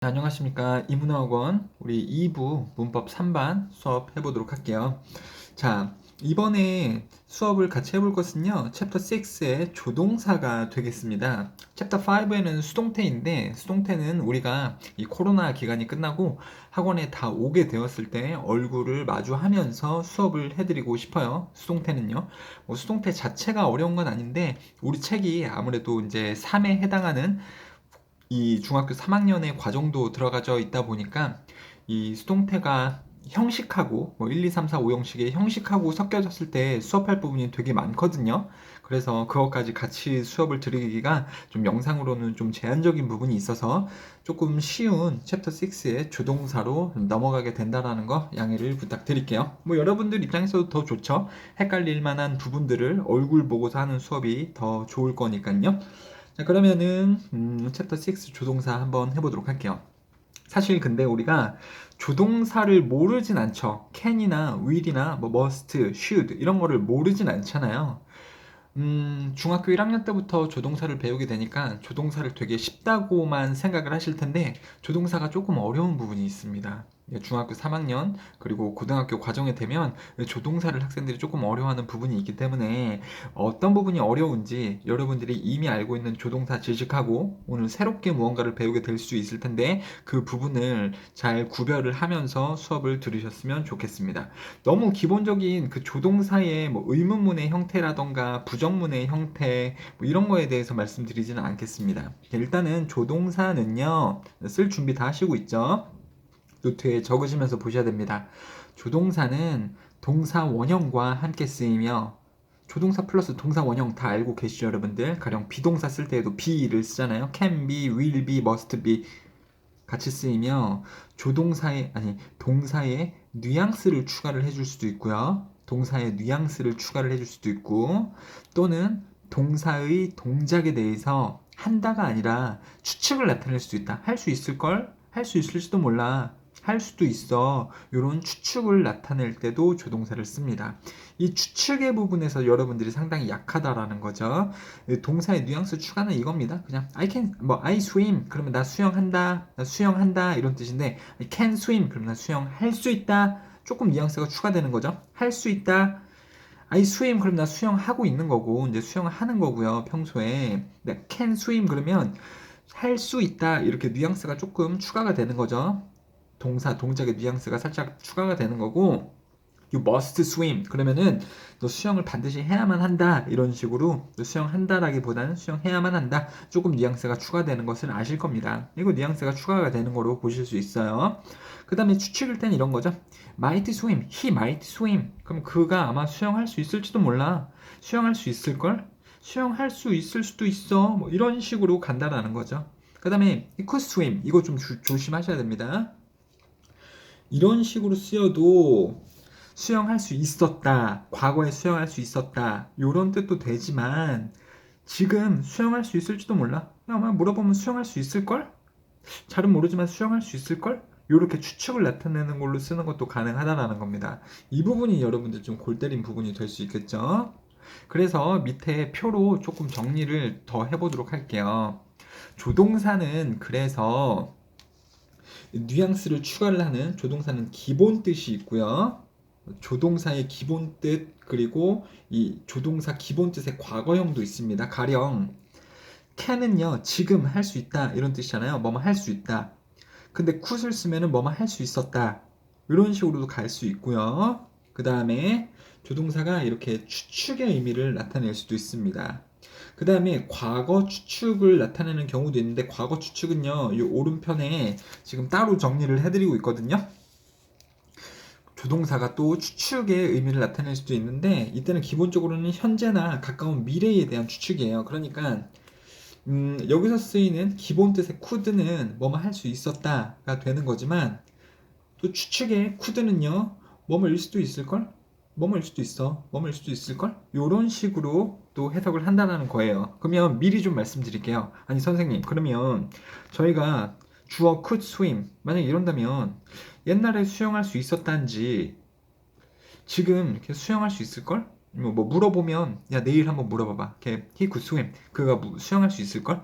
네, 안녕하십니까. 이문화학원 우리 2부 문법 3반 수업 해보도록 할게요. 자, 이번에 수업을 같이 해볼 것은요. 챕터 6의 조동사가 되겠습니다. 챕터 5에는 수동태인데 수동태는 우리가 이 코로나 기간이 끝나고 학원에 다 오게 되었을 때 얼굴을 마주하면서 수업을 해드리고 싶어요. 수동태는요. 뭐 수동태 자체가 어려운 건 아닌데 우리 책이 아무래도 이제 3에 해당하는 이 중학교 3학년의 과정도 들어가져 있다 보니까 이 수동태가 형식하고 뭐 1, 2, 3, 4, 5 형식의 형식하고 섞여졌을 때 수업할 부분이 되게 많거든요. 그래서 그것까지 같이 수업을 들으기가 좀 영상으로는 좀 제한적인 부분이 있어서 조금 쉬운 챕터 6의 조동사로 넘어가게 된다라는 거 양해를 부탁드릴게요. 뭐 여러분들 입장에서도 더 좋죠. 헷갈릴 만한 부분들을 얼굴 보고서 하는 수업이 더 좋을 거니까요. 자, 그러면은 챕터 6 조동사 한번 해보도록 할게요. 사실 근데 우리가 조동사를 모르진 않죠. can이나 will이나 뭐 must, should 이런 거를 모르진 않잖아요. 중학교 1학년 때부터 조동사를 배우게 되니까 조동사를 되게 쉽다고만 생각을 하실 텐데 조동사가 조금 어려운 부분이 있습니다. 예, 중학교 3학년 그리고 고등학교 과정에 되면 조동사를 학생들이 조금 어려워하는 부분이 있기 때문에 어떤 부분이 어려운지 여러분들이 이미 알고 있는 조동사 지식하고 오늘 새롭게 무언가를 배우게 될 수 있을 텐데 그 부분을 잘 구별을 하면서 수업을 들으셨으면 좋겠습니다. 너무 기본적인 그 조동사의 뭐 의문문의 형태라던가 부정문의 형태 뭐 이런 거에 대해서 말씀드리지는 않겠습니다. 일단은 조동사는요, 쓸 준비 다 하시고 있죠? 노트에 적으시면서 보셔야 됩니다. 조동사는 동사 원형과 함께 쓰이며 조동사 플러스 동사 원형 다 알고 계시죠, 여러분들? 가령 비동사 쓸 때에도 be를 쓰잖아요. can be, will be, must be 같이 쓰이며 조동사의 아니 동사의 뉘앙스를 추가를 해줄 수도 있고요. 동사의 뉘앙스를 추가를 해줄 수도 있고 또는 동사의 동작에 대해서 한다가 아니라 추측을 나타낼 수도 있다. 할 수 있을 걸? 할 수 있을지도 몰라. 할 수도 있어. 이런 추측을 나타낼 때도 조동사를 씁니다. 이 추측의 부분에서 여러분들이 상당히 약하다라는 거죠. 동사의 뉘앙스 추가는 이겁니다. 그냥 I swim 그러면 나 수영한다, 나 수영한다 이런 뜻인데 I can swim 그러면 나 수영할 수 있다. 조금 뉘앙스가 추가되는 거죠. 할 수 있다. I swim 그럼 나 수영하고 있는 거고 이제 수영을 하는 거고요. 평소에 can swim 그러면 할 수 있다 이렇게 뉘앙스가 조금 추가가 되는 거죠. 동사 동작의 뉘앙스가 살짝 추가가 되는 거고 You must swim. 그러면은 너 수영을 반드시 해야만 한다. 이런 식으로 너 수영한다라기보다는 수영해야만 한다. 조금 뉘앙스가 추가되는 것을 아실 겁니다. 이거 뉘앙스가 추가가 되는 거로 보실 수 있어요. 그 다음에 추측일 땐 이런 거죠. Might swim. He might swim. 그럼 그가 아마 수영할 수 있을지도 몰라. 수영할 수 있을걸? 수영할 수 있을 수도 있어. 뭐 이런 식으로 간다라는 거죠. 그 다음에 he could swim. 이거 좀 조심하셔야 됩니다. 이런 식으로 쓰여도 수영할 수 있었다, 과거에 수영할 수 있었다, 요런 뜻도 되지만 지금 수영할 수 있을지도 몰라. 아마 물어보면 수영할 수 있을걸? 잘은 모르지만 수영할 수 있을걸? 요렇게 추측을 나타내는 걸로 쓰는 것도 가능하다라는 겁니다. 이 부분이 여러분들 좀 골 때린 부분이 될 수 있겠죠? 그래서 밑에 표로 조금 정리를 더 해보도록 할게요. 조동사는 그래서 뉘앙스를 추가를 하는 조동사는 기본 뜻이 있고요. 조동사의 기본 뜻 그리고 이 조동사 기본 뜻의 과거형도 있습니다. 가령 can은요 지금 할 수 있다 이런 뜻이잖아요. 뭐뭐 할 수 있다. 근데 could을 쓰면은 뭐뭐 할 수 있었다 이런 식으로도 갈 수 있고요. 그 다음에 조동사가 이렇게 추측의 의미를 나타낼 수도 있습니다. 그 다음에 과거 추측을 나타내는 경우도 있는데 과거 추측은요 이 오른편에 지금 따로 정리를 해드리고 있거든요. 조동사가 또 추측의 의미를 나타낼 수도 있는데 이때는 기본적으로는 현재나 가까운 미래에 대한 추측이에요. 그러니까 여기서 쓰이는 기본 뜻의 could는 뭐뭐 할 수 있었다가 되는 거지만 또 추측의 could는요 뭐뭐일 수도 있을걸? 뭐뭐일 수도 있어. 뭐뭐일 수도 있을걸? 이런 식으로 또 해석을 한다는 거예요. 그러면 미리 좀 말씀드릴게요. 아니 선생님 그러면 저희가 주어 could swim 만약 이런다면 옛날에 수영할 수 있었단지 지금 이렇게 수영할 수 있을걸? 뭐 물어보면 야 내일 한번 물어봐봐. he could swim. 그가 수영할 수 있을걸?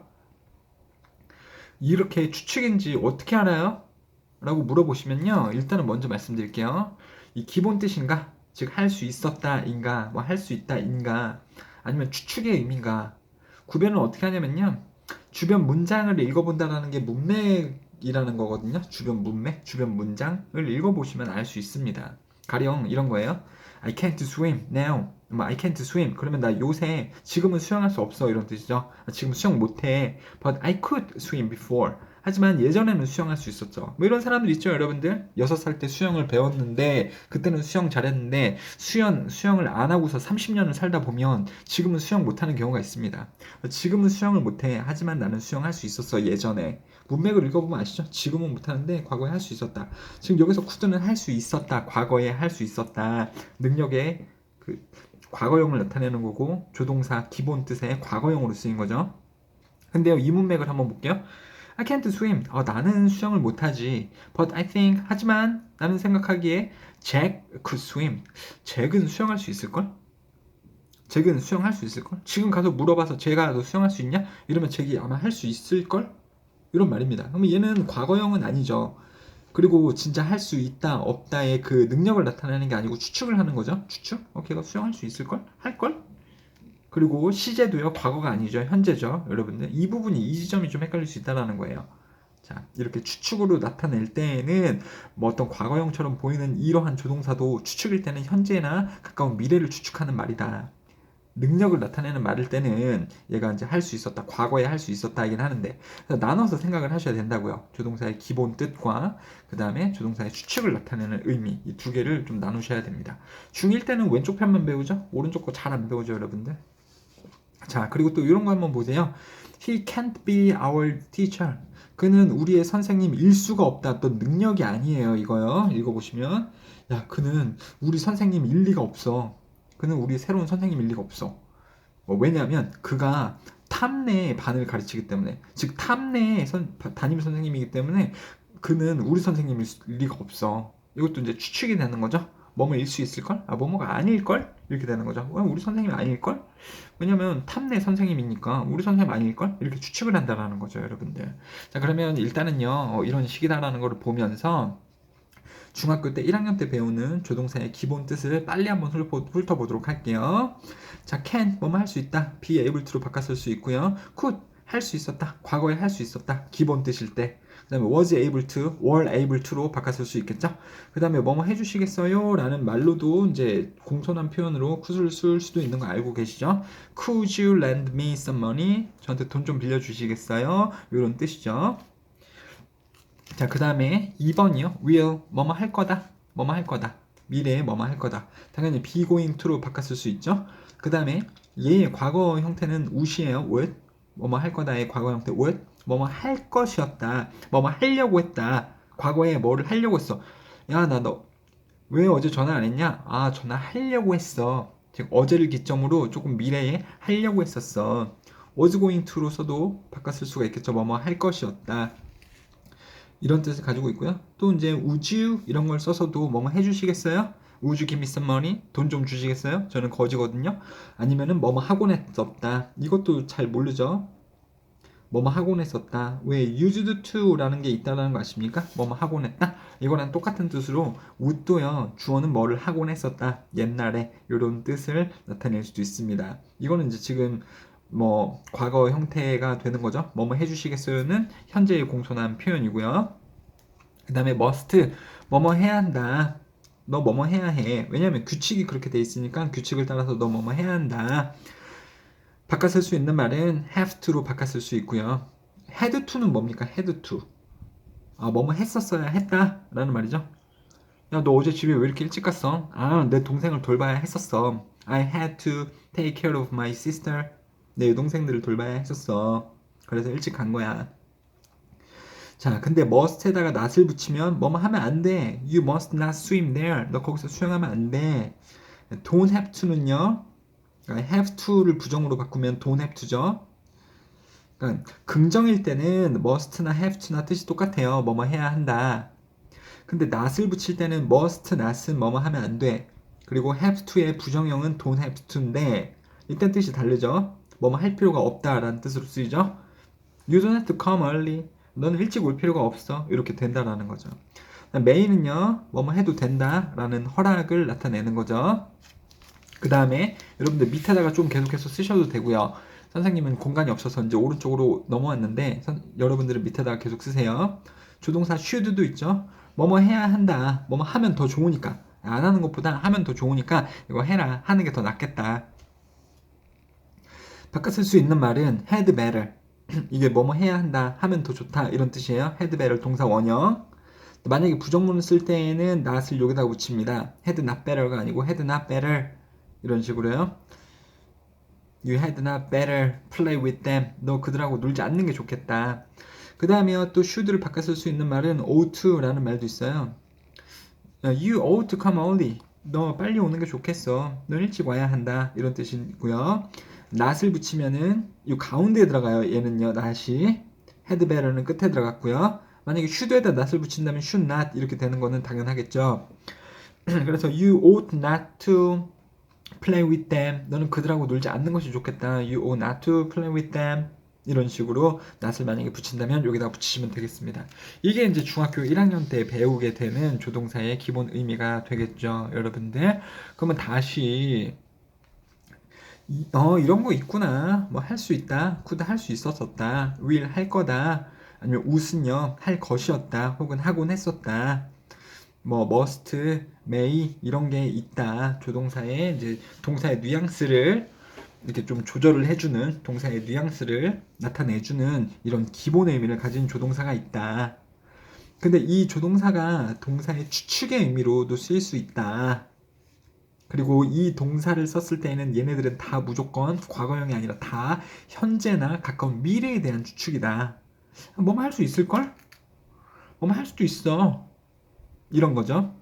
이렇게 추측인지 어떻게 알아요? 라고 물어보시면요. 일단은 먼저 말씀드릴게요. 이 기본 뜻인가? 즉, 할 수 있었다인가? 뭐 할 수 있다인가? 아니면 추측의 의미인가? 구별은 어떻게 하냐면요. 주변 문장을 읽어본다라는 게 문맥이라는 거거든요. 주변 문맥, 주변 문장을 읽어보시면 알 수 있습니다. 가령 이런 거예요. I can't swim now. 뭐 I can't swim. 그러면 나 요새 지금은 수영할 수 없어 이런 뜻이죠. 지금 수영 못해. But I could swim before. 하지만 예전에는 수영할 수 있었죠. 뭐 이런 사람들 있죠, 여러분들. 6살 때 수영을 배웠는데 그때는 수영 잘했는데 수영을 안 하고서 30년을 살다 보면 지금은 수영 못하는 경우가 있습니다. 지금은 수영을 못해. 하지만 나는 수영할 수 있었어, 예전에. 문맥을 읽어보면 아시죠? 지금은 못하는데 과거에 할 수 있었다. 지금 여기서 could는 할 수 있었다. 과거에 할 수 있었다. 능력의 그 과거형을 나타내는 거고 조동사 기본 뜻의 과거형으로 쓰인 거죠. 근데요, 이 문맥을 한번 볼게요. I can't swim. 나는 수영을 못하지. But I think. 하지만 나는 생각하기에 Jack could swim. 잭은 수영할 수 있을걸? 잭은 수영할 수 있을걸? 지금 가서 물어봐서 잭아 너 수영할 수 있냐? 이러면 잭이 아마 할 수 있을걸? 이런 말입니다. 그러면 얘는 과거형은 아니죠. 그리고 진짜 할 수 있다, 없다의 그 능력을 나타내는 게 아니고 추측을 하는 거죠. 추측? 걔가 수영할 수 있을걸? 할걸? 그리고 시제도요, 과거가 아니죠. 현재죠. 여러분들. 이 부분이, 이 지점이 좀 헷갈릴 수 있다는 거예요. 자, 이렇게 추측으로 나타낼 때에는 뭐 어떤 과거형처럼 보이는 이러한 조동사도 추측일 때는 현재나 가까운 미래를 추측하는 말이다. 능력을 나타내는 말일 때는 얘가 이제 할 수 있었다, 과거에 할 수 있었다이긴 하는데, 나눠서 생각을 하셔야 된다고요. 조동사의 기본 뜻과 그 다음에 조동사의 추측을 나타내는 의미, 이 두 개를 좀 나누셔야 됩니다. 중1 때는 왼쪽 편만 배우죠? 오른쪽 거 잘 안 배우죠, 여러분들? 자, 그리고 또 이런 거 한번 보세요. He can't be our teacher. 그는 우리의 선생님일 수가 없다. 또 능력이 아니에요, 이거요. 읽어보시면. 야, 그는 우리 선생님일 리가 없어. 그는 우리 새로운 선생님일 리가 없어. 왜냐하면 그가 탐내의 반을 가르치기 때문에, 즉 탐내의 담임 선생님이기 때문에 그는 우리 선생님일 리가 없어. 이것도 이제 추측이 되는 거죠. 뭐뭐일 수 있을걸? 뭐뭐가 아닐걸? 이렇게 되는 거죠. 우리 선생님 아닐걸? 왜냐면 탐내 선생님이니까 우리 선생님 아닐걸? 이렇게 추측을 한다는 거죠, 여러분들. 자, 그러면 일단은요, 이런 식이다라는 걸 보면서 중학교 때 1학년 때 배우는 조동사의 기본 뜻을 빨리 한번 훑어보도록 할게요. 자, can, 뭐뭐 할 수 있다. be able to로 바꿨을 수 있고요. could, 할 수 있었다. 과거에 할 수 있었다. 기본 뜻일 때. 그 다음에 was able to, were able to로 바꿨을 수 있겠죠. 그 다음에 뭐뭐 해주시겠어요? 라는 말로도 이제 공손한 표현으로 could을 쓸 수도 있는 거 알고 계시죠? Could you lend me some money? 저한테 돈 좀 빌려주시겠어요? 이런 뜻이죠. 자, 그 다음에 2번이요. will, 뭐뭐 할 거다. 뭐뭐 할 거다. 미래에 뭐뭐 할 거다. 당연히 be going to로 바꿨을 수 있죠. 그 다음에 얘의 과거 형태는 would이에요. would. 뭐뭐 할 거다의 과거 형태 would. 뭐뭐 할 것이었다. 뭐뭐 하려고 했다. 과거에 뭐를 하려고 했어. 야, 너 왜 어제 전화 안 했냐? 전화 하려고 했어. 즉 어제를 기점으로 조금 미래에 하려고 했었어. was going to로 써도 바꿨을 수가 있겠죠. 뭐뭐 할 것이었다. 이런 뜻을 가지고 있고요. 또 이제 would you 이런 걸 써서도 뭐뭐 해주시겠어요? Would you give me some money? 돈 좀 주시겠어요? 저는 거지거든요. 아니면은 뭐뭐 하곤 했었다. 이것도 잘 모르죠. 뭐뭐 하곤 했었다. 왜 used to라는 게 있다는 거 아십니까? 뭐뭐 하곤 했다. 이거랑 똑같은 뜻으로 would도요. 주어는 뭐를 하곤 했었다. 옛날에 이런 뜻을 나타낼 수도 있습니다. 이거는 이제 지금 뭐 과거 형태가 되는 거죠. 뭐뭐 해주시겠어요는 현재의 공손한 표현이고요. 그 다음에 must, 뭐뭐 해야 한다. 너 뭐뭐 해야 해. 왜냐면 규칙이 그렇게 돼 있으니까 규칙을 따라서 너 뭐뭐 해야 한다. 바꿔 쓸 수 있는 말은 have to로 바꿔 쓸 수 있고요. had to는 뭡니까? had to. 뭐뭐 했었어야 했다 라는 말이죠. 야, 너 어제 집에 왜 이렇게 일찍 갔어? 내 동생을 돌봐야 했었어. I had to take care of my sister. 내 여동생들을 돌봐야 했었어. 그래서 일찍 간 거야. 자, 근데 must에다가 not을 붙이면 뭐뭐 하면 안 돼. You must not swim there. 너 거기서 수영하면 안 돼. don't have to는요. 그러니까 have to를 부정으로 바꾸면 don't have to죠. 그러니까 긍정일 때는 must나 have to나 뜻이 똑같아요. 뭐뭐 해야 한다. 근데 not을 붙일 때는 must, not은 뭐뭐 하면 안 돼. 그리고 have to의 부정형은 don't have to인데 일단 뜻이 다르죠. 뭐뭐 할 필요가 없다라는 뜻으로 쓰이죠. You don't have to come early. 너는 일찍 올 필요가 없어. 이렇게 된다라는 거죠. may는요, 뭐뭐 해도 된다라는 허락을 나타내는 거죠. 그 다음에 여러분들 밑에다가 좀 계속해서 쓰셔도 되고요. 선생님은 공간이 없어서 이제 오른쪽으로 넘어왔는데 여러분들은 밑에다가 계속 쓰세요. 조동사 should도 있죠. 뭐뭐 해야 한다. 뭐뭐 하면 더 좋으니까. 안 하는 것보다 하면 더 좋으니까 이거 해라. 하는 게 더 낫겠다. 바꿔 쓸 수 있는 말은 had better. 이게 뭐뭐 해야 한다. 하면 더 좋다. 이런 뜻이에요. had better 동사 원형. 만약에 부정문을 쓸 때에는 not을 여기다가 붙입니다. had not better가 아니고 had not better. 이런 식으로요. You had not better play with them. 너 그들하고 놀지 않는 게 좋겠다. 그 다음에 또 should를 바꿔 쓸 수 있는 말은 ought to라는 말도 있어요. You ought to come early. 너 빨리 오는 게 좋겠어. 너 일찍 와야 한다. 이런 뜻이고요. not을 붙이면은 이 가운데에 들어가요. 얘는요. not이. had better는 끝에 들어갔고요. 만약에 should에다 not을 붙인다면 should not 이렇게 되는 거는 당연하겠죠. 그래서 you ought not to play with them. 너는 그들하고 놀지 않는 것이 좋겠다. You ought not to play with them. 이런 식으로 not을 만약에 붙인다면 여기다 붙이시면 되겠습니다. 이게 이제 중학교 1학년 때 배우게 되는 조동사의 기본 의미가 되겠죠, 여러분들. 그러면 다시 이런 거 있구나. 뭐 할 수 있다. could 할 수 있었었다. will 할 거다. 아니면 웃은요 할 것이었다. 혹은 하곤 했었다. 뭐 must, may 이런 게 있다. 조동사의 이제 동사의 뉘앙스를 이렇게 좀 조절을 해주는 동사의 뉘앙스를 나타내주는 이런 기본 의미를 가진 조동사가 있다. 근데 이 조동사가 동사의 추측의 의미로도 쓰일 수 있다. 그리고 이 동사를 썼을 때에는 얘네들은 다 무조건 과거형이 아니라 다 현재나 가까운 미래에 대한 추측이다. 뭐만 할 수 있을걸? 뭐만 할 수도 있어. 이런 거죠.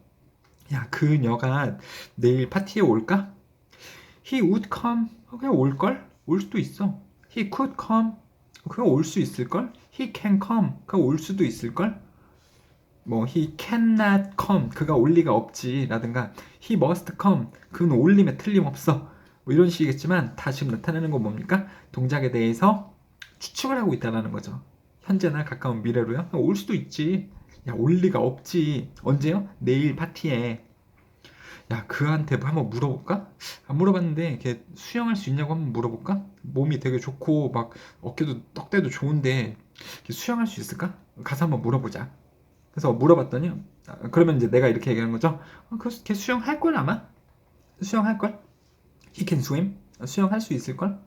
야, 그녀가 내일 파티에 올까? He would come. 그냥 올걸? 올 수도 있어. He could come. 그냥 올 수 있을걸? He can come. 그냥 올 수도 있을걸? 뭐 he cannot come. 그가 올 리가 없지. 라든가 he must come. 그는 올림에 틀림없어. 뭐 이런 식이겠지만 다 지금 나타내는 건 뭡니까? 동작에 대해서 추측을 하고 있다는 거죠. 현재나 가까운 미래로요. 올 수도 있지. 야, 올 리가 없지. 언제요? 내일 파티에. 야, 그한테 한번 물어볼까? 안 물어봤는데 걔 수영할 수 있냐고 한번 물어볼까? 몸이 되게 좋고 막 어깨도 떡대도 좋은데 걔 수영할 수 있을까? 가서 한번 물어보자. 그래서 물어봤더니 그러면 이제 내가 이렇게 얘기하는 거죠. 걔 수영할 걸 아마? 수영할 걸? He can swim? 수영할 수 있을 걸?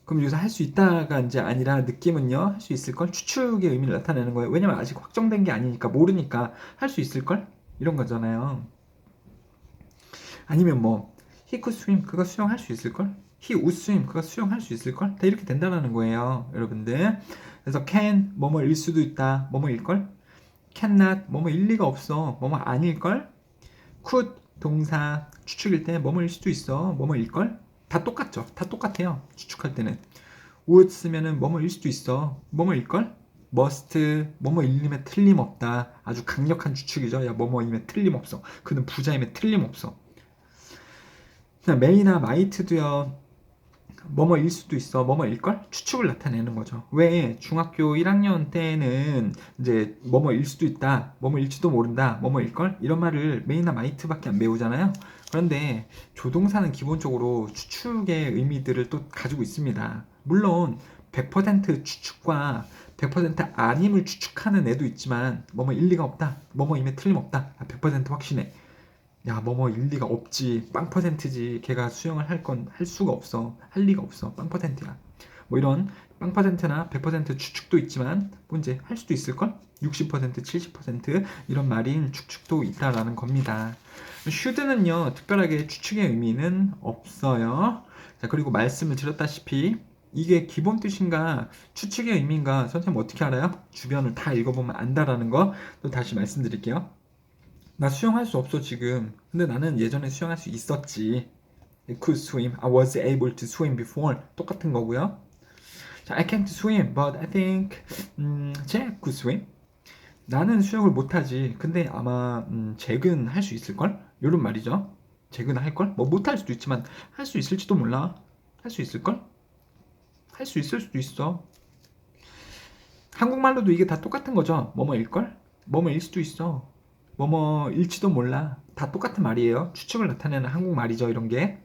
그럼 여기서 할 수 있다가 이제 아니라 느낌은요, 할 수 있을 걸? 추측의 의미를 나타내는 거예요. 왜냐면 아직 확정된 게 아니니까 모르니까 할 수 있을 걸? 이런 거잖아요. 아니면 뭐 he could swim. 그가 수영할 수 있을 걸? He would swim. 그가 수영할 수 있을 걸? 다 이렇게 된다는 거예요, 여러분들. 그래서 can 뭐뭐일 수도 있다. 뭐뭐일 걸? cannot 뭐뭐일 리가 없어. 뭐뭐 아닐 걸? could 동사 추측일 때 뭐뭐일 수도 있어. 뭐뭐일 걸? 다 똑같죠. 다 똑같아요. 추측할 때는. would 쓰면은 뭐뭐일 수도 있어. 뭐뭐일 걸? must 뭐뭐일림에 틀림없다. 아주 강력한 추측이죠. 야, 뭐뭐임에 틀림없어. 그는 부자임에 틀림없어. may나 might도요. 뭐뭐일 수도 있어. 뭐뭐일걸? 추측을 나타내는 거죠. 왜 중학교 1학년 때는 이제 뭐뭐일 수도 있다. 뭐뭐일지도 모른다. 뭐뭐일걸? 이런 말을 may나 might밖에 안 배우잖아요. 그런데 조동사는 기본적으로 추측의 의미들을 또 가지고 있습니다. 물론 100% 추측과 100% 아님을 추측하는 애도 있지만 뭐뭐 일리가 없다. 뭐뭐임에 틀림없다. 100% 확신해. 야, 뭐뭐 일리가 없지. 빵 퍼센트지. 걔가 수영을 할 수가 없어. 할 리가 없어. 빵 퍼센트야. 뭐 이런 빵 퍼센트나 100% 추측도 있지만 뭐 이제 할 수도 있을걸? 60%, 70% 이런 말인 추측도 있다라는 겁니다. should는요, 특별하게 추측의 의미는 없어요. 자, 그리고 말씀을 드렸다시피 이게 기본 뜻인가 추측의 의미인가 선생님 어떻게 알아요? 주변을 다 읽어보면 안다라는 거 또 다시 말씀드릴게요. 나 수영할 수 없어 지금. 근데 나는 예전에 수영할 수 있었지. I could swim. I was able to swim before. 똑같은 거고요. 자, I can't swim, but I think Jack could swim. 나는 수영을 못하지. 근데 아마 잭은 할 수 있을걸? 이런 말이죠. 잭은 할걸? 뭐 못할 수도 있지만 할 수 있을지도 몰라. 할 수 있을걸? 할 수 있을 수도 있어. 한국말로도 이게 다 똑같은 거죠. 뭐뭐일걸? 뭐뭐일 수도 있어. 뭐뭐일지도 몰라. 다 똑같은 말이에요. 추측을 나타내는 한국말이죠, 이런 게.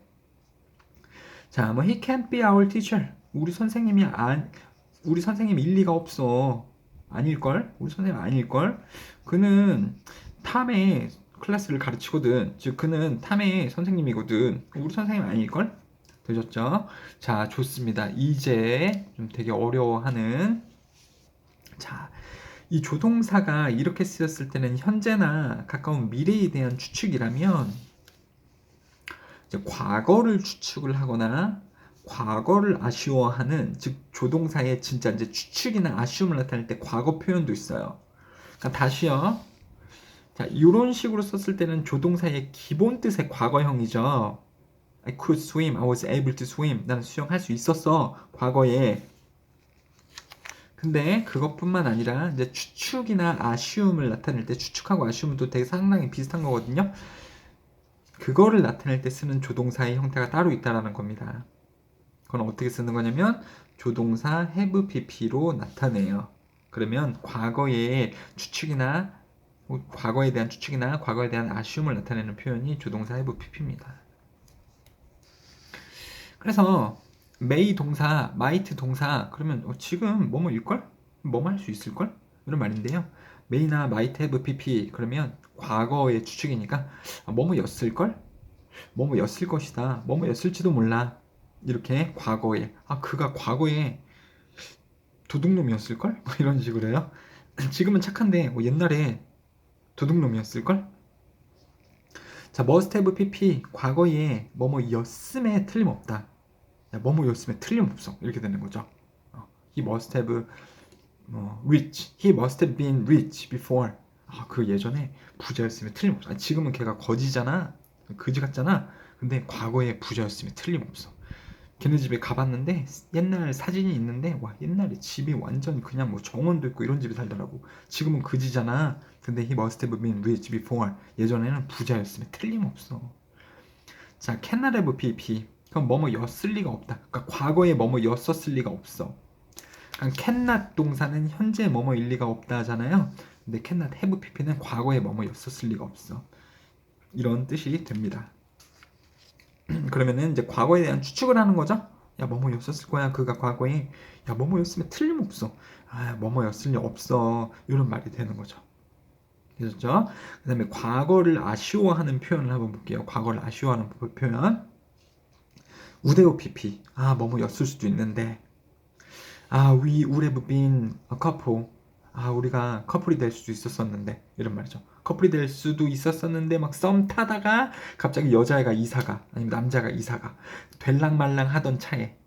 자, 뭐 he can't be our teacher. 우리 선생님 일리가 없어. 아닐걸? 우리 선생님 아닐걸? 그는 탐의 클래스를 가르치거든. 즉 그는 탐의 선생님이거든. 우리 선생님 아닐걸? 되셨죠? 자, 좋습니다. 이제 좀 되게 어려워하는, 자, 이 조동사가 이렇게 쓰였을 때는 현재나 가까운 미래에 대한 추측이라면 이제 과거를 추측을 하거나 과거를 아쉬워하는, 즉 조동사의 진짜 이제 추측이나 아쉬움을 나타낼 때 과거 표현도 있어요. 그러니까 다시요. 자, 이런 식으로 썼을 때는 조동사의 기본 뜻의 과거형이죠. I could swim. I was able to swim. 나는 수영할 수 있었어. 과거에. 근데 그것뿐만 아니라 이제 추측이나 아쉬움을 나타낼 때, 추측하고 아쉬움은 또 되게 상당히 비슷한 거거든요. 그거를 나타낼 때 쓰는 조동사의 형태가 따로 있다라는 겁니다. 그건 어떻게 쓰는 거냐면 조동사 have pp로 나타내요. 그러면 과거의 추측이나 과거에 대한 추측이나 과거에 대한 아쉬움을 나타내는 표현이 조동사 have pp입니다. 그래서 may 동사, might 동사, 그러면 지금 뭐뭐일걸? 뭐뭐 할 수 있을걸? 이런 말인데요. may나 might have pp 그러면 과거의 추측이니까 뭐뭐였을걸? 뭐뭐였을 것이다. 뭐뭐였을지도 몰라. 이렇게 과거에, 그가 과거에 도둑놈이었을걸? 이런 식으로 해요. 지금은 착한데 옛날에 도둑놈이었을걸? 자, must have pp 과거에 뭐뭐였음에 틀림없다. 야, 뭐뭐였음에 틀림없어. 이렇게 되는 거죠. He must have rich. He must have been rich before. 그 예전에 부자였음에 틀림없어. 지금은 걔가 거지잖아. 그지 같잖아. 근데 과거에 부자였음에 틀림없어. 걔네 집에 가봤는데 옛날 사진이 있는데 와, 옛날에 집이 완전 그냥 뭐 정원도 있고 이런 집에 살더라고. 지금은 그지잖아. 근데 he must have been rich before. 예전에는 부자였음에 틀림없어. 자, cannot have pp. 그럼 뭐뭐였을 리가 없다. 그러니까 과거에 뭐뭐였었을 리가 없어. 그러니까 cannot 동사는 현재 뭐뭐일 리가 없다 하잖아요. 근데 cannot have pp는 과거에 뭐뭐였었을 리가 없어. 이런 뜻이 됩니다. 그러면은 이제 과거에 대한 추측을 하는 거죠. 야, 뭐뭐였었을 거야. 그가 과거에. 야, 뭐뭐였으면 틀림없어. 뭐뭐였을 리 없어. 이런 말이 되는 거죠. 되셨죠? 그 다음에 과거를 아쉬워하는 표현을 한번 볼게요. 과거를 아쉬워하는 표현. would have pp. 뭐뭐였을 수도 있는데. we would have been a couple. 우리가 커플이 될 수도 있었었는데. 이런 말이죠. 커플이 될 수도 있었었는데 막 썸 타다가 갑자기 여자애가 이사가, 아니면 남자가 이사가, 될랑말랑 하던 차에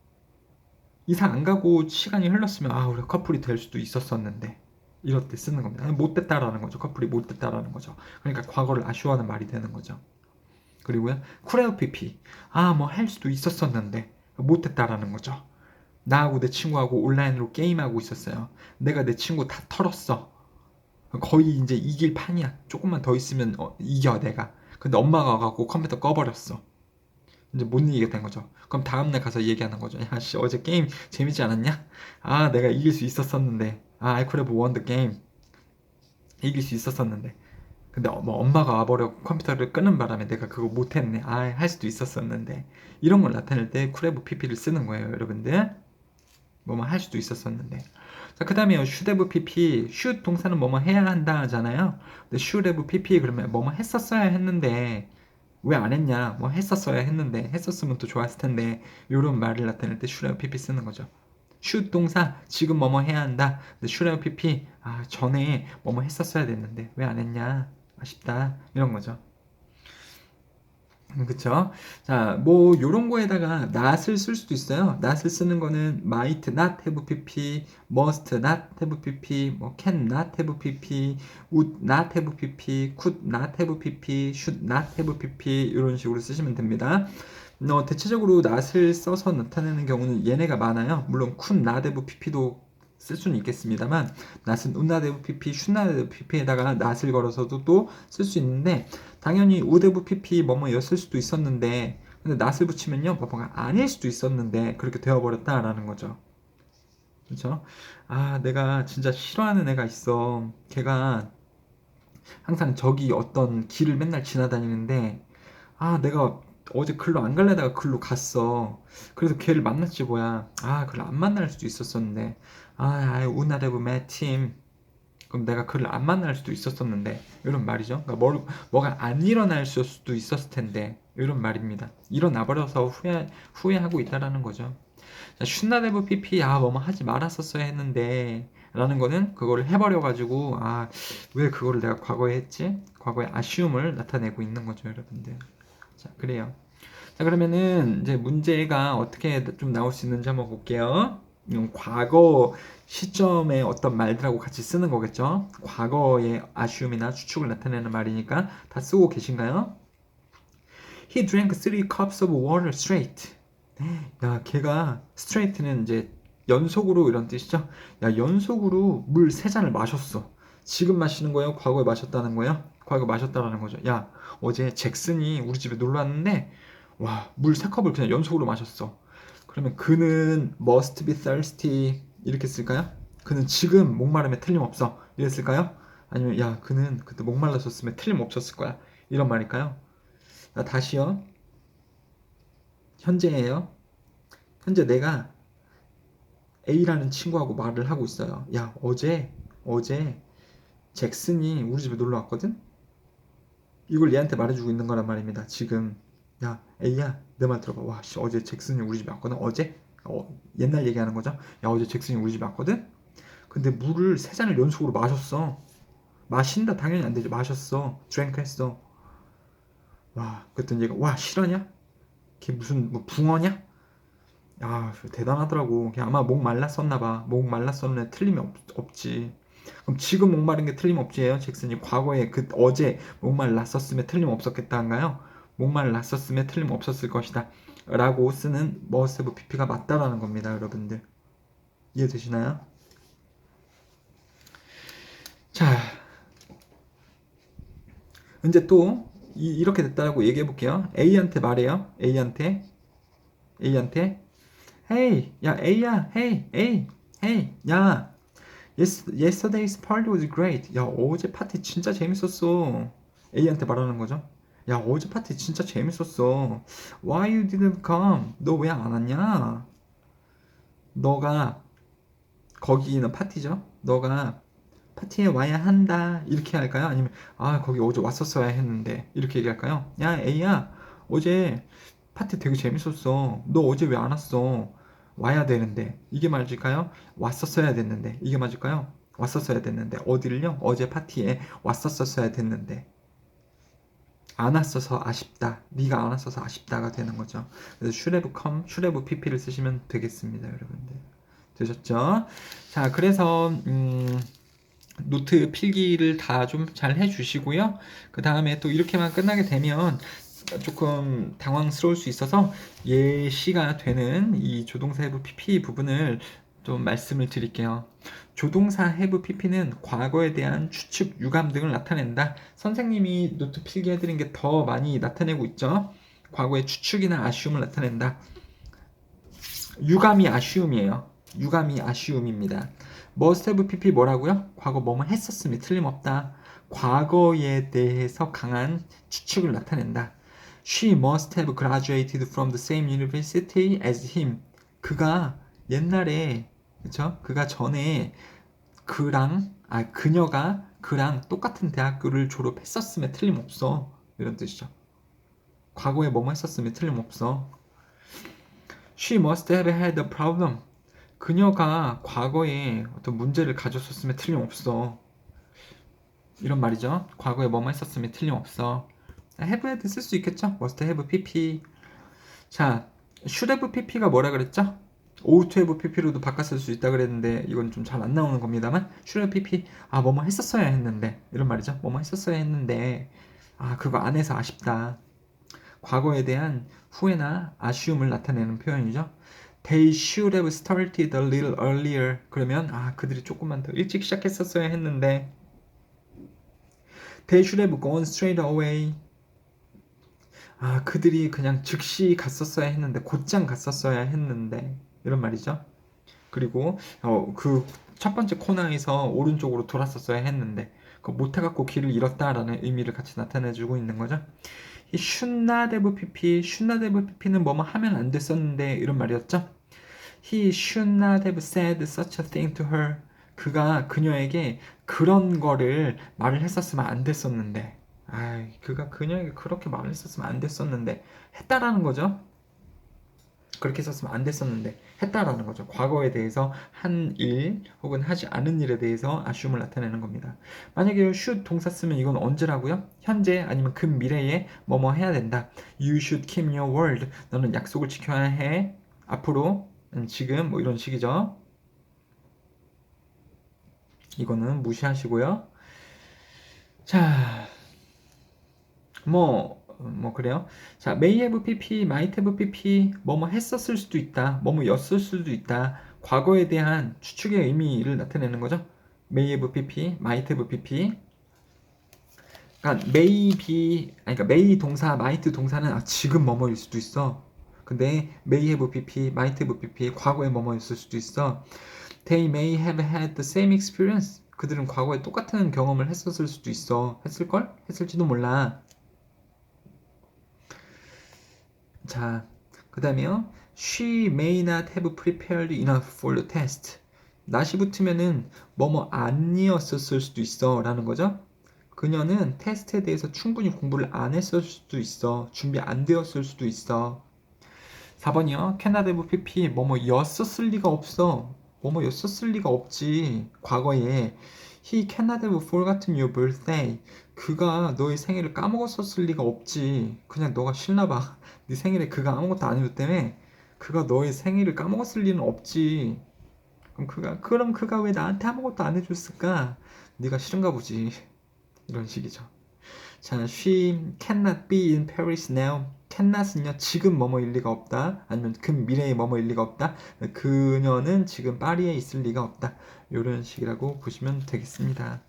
이사 안 가고 시간이 흘렀으면 우리가 커플이 될 수도 있었었는데, 이럴 때 쓰는 겁니다. 못됐다라는 거죠. 커플이 못됐다라는 거죠. 그러니까 과거를 아쉬워하는 말이 되는 거죠. 그리고요, could have pp. 뭐 할 수도 있었었는데 못됐다라는 거죠. 나하고 내 친구하고 온라인으로 게임하고 있었어요. 내가 내 친구 다 털었어. 거의 이제 이길 판이야. 조금만 더 있으면 이겨 내가. 근데 엄마가 와갖고 컴퓨터 꺼버렸어. 이제 못 이기게 된 거죠. 그럼 다음날 가서 얘기하는 거죠. 야, 씨, 어제 게임 재밌지 않았냐? 내가 이길 수 있었었는데. I could have won the game. 이길 수 있었었는데. 근데 엄마가 와버려 컴퓨터를 끄는 바람에 내가 그거 못했네. 할 수도 있었었는데. 이런 걸 나타낼 때 could have pp를 쓰는 거예요, 여러분들. 뭐뭐 할 수도 있었었는데. 자, 그 다음에 should have pp. should 동사는 뭐뭐 해야 한다 하잖아요. 근데 should have pp 그러면 뭐뭐 했었어야 했는데 왜 안 했냐? 뭐 했었어야 했는데 했었으면 또 좋았을 텐데, 이런 말을 나타낼 때 should have pp 쓰는 거죠. should 동사 지금 뭐뭐 해야 한다. 근데 should have pp 전에 뭐뭐 했었어야 됐는데 왜 안 했냐? 아쉽다. 이런 거죠. 그쵸? 자, 뭐 요런 거에다가 not을 쓸 수도 있어요. not을 쓰는 거는 might not have pp, must not have pp, 뭐 can not have pp, would not have pp, could not have pp, should not have pp 이런 식으로 쓰시면 됩니다. 대체적으로 not을 써서 나타내는 경우는 얘네가 많아요. 물론 could not have pp도 쓸 수는 있겠습니다만, not은 would not have pp, should not have pp에다가 not을 걸어서도 또 쓸 수 있는데, 당연히 would have pp 뭐뭐였을 수도 있었는데, 근데 not을 붙이면요 뭐뭐가 아닐 수도 있었는데 그렇게 되어버렸다라는 거죠. 그렇죠? 아, 내가 진짜 싫어하는 애가 있어. 걔가 항상 저기 어떤 길을 맨날 지나다니는데, 아, 내가 어제 글로 안 갈래다가 글로 갔어. 그래서 걔를 만났지 뭐야. 아, 그걸 안 만날 수도 있었었는데. 아, I would not have met him. 그럼 내가 그를 안 만날 수도 있었었는데. 이런 말이죠. 그러니까 뭐가 안 일어날 수도 있었을 텐데. 이런 말입니다. 일어나 버려서 후회하고 있다라는 거죠. 자, 슌나데브 PP, 아, 뭐뭐 하지 말았었어야 했는데. 라는 거는 그거를 해버려가지고, 아, 왜 그거를 내가 과거에 했지? 과거의 아쉬움을 나타내고 있는 거죠, 여러분들. 자, 그래요. 자, 그러면은 이제 문제가 어떻게 좀 나올 수 있는지 한번 볼게요. 이건 과거 시점의 어떤 말들하고 같이 쓰는 거겠죠? 과거의 아쉬움이나 추측을 나타내는 말이니까 다 쓰고 계신가요? He drank 3 cups of water straight. 야, 걔가 straight는 이제 연속으로 이런 뜻이죠? 야, 연속으로 물 3잔을 마셨어. 지금 마시는 거예요? 과거에 마셨다는 거예요? 과거에 마셨다라는 거죠. 야, 어제 잭슨이 우리 집에 놀러 왔는데 와, 물 3컵을 그냥 연속으로 마셨어. 그러면 그는 must be thirsty 이렇게 쓸까요? 그는 지금 목마름에 틀림없어. 이랬 쓸까요? 아니면 야, 그는 그때 목말랐었으면 틀림없었을 거야. 이런 말일까요? 자, 다시요. 현재예요. 현재 내가 A라는 친구하고 말을 하고 있어요. 야, 어제 잭슨이 우리 집에 놀러 왔거든? 이걸 얘한테 말해주고 있는 거란 말입니다. 지금. 야, A야, 내 말 들어봐. 와, 씨, 어제 잭슨이 우리 집에 왔거든? 어제? 옛날 얘기하는 거죠? 야, 어제 잭슨이 우리 집에 왔거든? 근데 물을 3잔을 연속으로 마셨어. 마신다 당연히 안 되죠. 마셨어. 드랭크 했어. 와, 그랬더니 얘가, 와, 실화냐? 걔 무슨, 뭐, 붕어냐? 야, 대단하더라고. 걔 아마 목 말랐었나 봐. 목 말랐었네. 틀림이 없지. 그럼 지금 목마른 게 틀림없지예요, 잭슨이. 과거에 그 어제 목말랐었으면 틀림없었겠다인가요? 목말랐었으면 틀림없었을 것이다. 라고 쓰는 must have pp가 맞다라는 겁니다, 여러분들. 이해되시나요? 자, 이제 또 이렇게 됐다고 얘기해 볼게요. A한테 말해요. A한테 Hey, 야, A야, hey, 야, yesterday's party was great. 야, 어제 파티 진짜 재밌었어. A한테 말하는 거죠. 야, 어제 파티 진짜 재밌었어. Why you didn't come? 너 왜 안 왔냐? 너가 거기는 파티죠. 너가 파티에 와야 한다. 이렇게 할까요? 아니면 아, 거기 어제 왔었어야 했는데. 이렇게 얘기할까요? 야, A야, 어제 파티 되게 재밌었어. 너 어제 왜 안 왔어? 와야 되는데. 이게 맞을까요? 왔었어야 됐는데. 이게 맞을까요? 왔었어야 됐는데. 어디를요? 어제 파티에 왔었어야 됐는데. 안 왔어서 아쉽다. 네가 안 왔어서 아쉽다가 되는 거죠. 그래서 should have come, should have pp를 쓰시면 되겠습니다, 여러분들. 되셨죠? 자, 그래서 노트 필기를 다 좀 잘 해주시고요. 그 다음에 또 이렇게만 끝나게 되면 조금 당황스러울 수 있어서 예시가 되는 이 조동사 have pp 부분을 좀 말씀을 드릴게요. 조동사 have pp는 과거에 대한 추측, 유감 등을 나타낸다. 선생님이 노트 필기해드린 게 더 많이 나타내고 있죠. 과거의 추측이나 아쉬움을 나타낸다. 유감이 아쉬움이에요. 유감이 아쉬움입니다. must have pp 뭐라고요? 과거 뭐뭐 했었음이 틀림없다. 과거에 대해서 강한 추측을 나타낸다. She must have graduated from the same university as him. 그가 옛날에, 그쵸? 그가 전에 그녀가 그랑 똑같은 대학교를 졸업했었음에 틀림없어. 이런 뜻이죠. 과거에 뭐뭐 했었음에 틀림없어. She must have had a problem. 그녀가 과거에 어떤 문제를 가졌었음에 틀림없어. 이런 말이죠. 과거에 뭐뭐 했었음에 틀림없어. have had 쓸 수 있겠죠? must have pp. 자, should have pp가 뭐라 그랬죠? ought to have pp로도 바꿔 쓸 수 있다 그랬는데 이건 좀 잘 안 나오는 겁니다만 should have pp. 아, 뭐뭐 했었어야 했는데. 이런 말이죠. 뭐뭐 했었어야 했는데 아, 그거 안 해서 아쉽다. 과거에 대한 후회나 아쉬움을 나타내는 표현이죠. They should have started a little earlier. 그러면 아, 그들이 조금만 더 일찍 시작했었어야 했는데 They should have gone straight away. 아, 그들이 그냥 즉시 갔었어야 했는데 곧장 갔었어야 했는데 이런 말이죠. 그리고 그 첫 번째 코너에서 오른쪽으로 돌았었어야 했는데 그 못해갖고 길을 잃었다라는 의미를 같이 나타내주고 있는 거죠. 이 should not have pp, should not have pp는 뭐뭐 하면 안 됐었는데 이런 말이었죠. He should not have said such a thing to her. 그가 그녀에게 그런 거를 말을 했었으면 안 됐었는데. 그가 그녀에게 그렇게 말을 했었으면 안 됐었는데. 했다라는 거죠. 그렇게 했었으면 안 됐었는데. 했다라는 거죠. 과거에 대해서 한 일 혹은 하지 않은 일에 대해서 assume을 나타내는 겁니다. 만약에 should 동사 쓰면 이건 언제라고요? 현재 아니면 근미래에 뭐뭐 해야 된다. You should keep your word. 너는 약속을 지켜야 해. 앞으로 지금 뭐 이런 식이죠. 이거는 무시하시고요. 자, 그래요. 자, may have pp, might have pp, 뭐뭐 했었을 수도 있다, 뭐뭐였을 수도 있다. 과거에 대한 추측의 의미를 나타내는 거죠. may have pp, might have pp. 그러니까 may be, 그러니까 may 동사, might 동사는 지금 뭐뭐일 수도 있어. 근데 may have pp, might have pp, 과거에 뭐뭐였을 수도 있어. They may have had the same experience. 그들은 과거에 똑같은 경험을 했었을 수도 있어. 했을걸? 했을지도 몰라. 자, 그 다음에요. She may not have prepared enough for the test. not이 붙으면은 뭐뭐 아니었었을 수도 있어 라는 거죠. 그녀는 테스트에 대해서 충분히 공부를 안 했을 수도 있어. 준비 안 되었을 수도 있어. 4번이요. Cannot have pp. 뭐뭐였었을 리가 없어. 뭐뭐였었을 리가 없지. 과거에 He cannot have forgotten your birthday. 그가 너의 생일을 까먹었었을 리가 없지. 그냥 너가 싫나봐. 네 생일에 그가 아무것도 안 해줬 때문에 그가 너의 생일을 까먹었을 리는 없지. 그럼 그가 왜 나한테 아무것도 안 해줬을까? 네가 싫은가 보지. 이런 식이죠. 자, she cannot be in Paris now. cannot은요, 지금 뭐뭐일 리가 없다. 아니면 근미래에 뭐뭐일 리가 없다. 그녀는 지금 파리에 있을 리가 없다. 이런 식이라고 보시면 되겠습니다.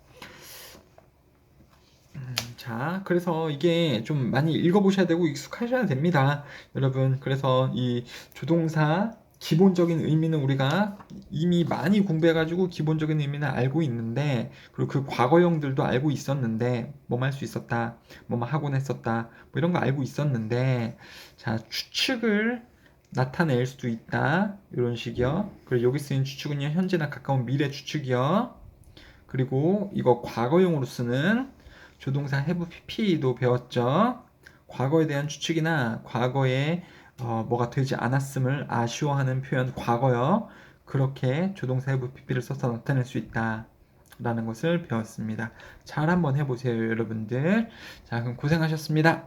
자, 그래서 이게 좀 많이 읽어보셔야 되고 익숙하셔야 됩니다. 여러분, 그래서 이 조동사 기본적인 의미는 우리가 이미 많이 공부해가지고 기본적인 의미는 알고 있는데, 그리고 그 과거형들도 알고 있었는데, 뭐뭐 할 수 있었다, 뭐뭐 하곤 했었다, 뭐 이런 거 알고 있었는데, 자, 추측을 나타낼 수도 있다. 이런 식이요. 그리고 여기 쓰인 추측은요, 현재나 가까운 미래 추측이요. 그리고 이거 과거용으로 쓰는 조동사 have pp도 배웠죠. 과거에 대한 추측이나 과거에 뭐가 되지 않았음을 아쉬워하는 표현 과거요. 그렇게 조동사 have pp를 써서 나타낼 수 있다 라는 것을 배웠습니다. 잘 한번 해보세요, 여러분들. 자, 그럼 고생하셨습니다.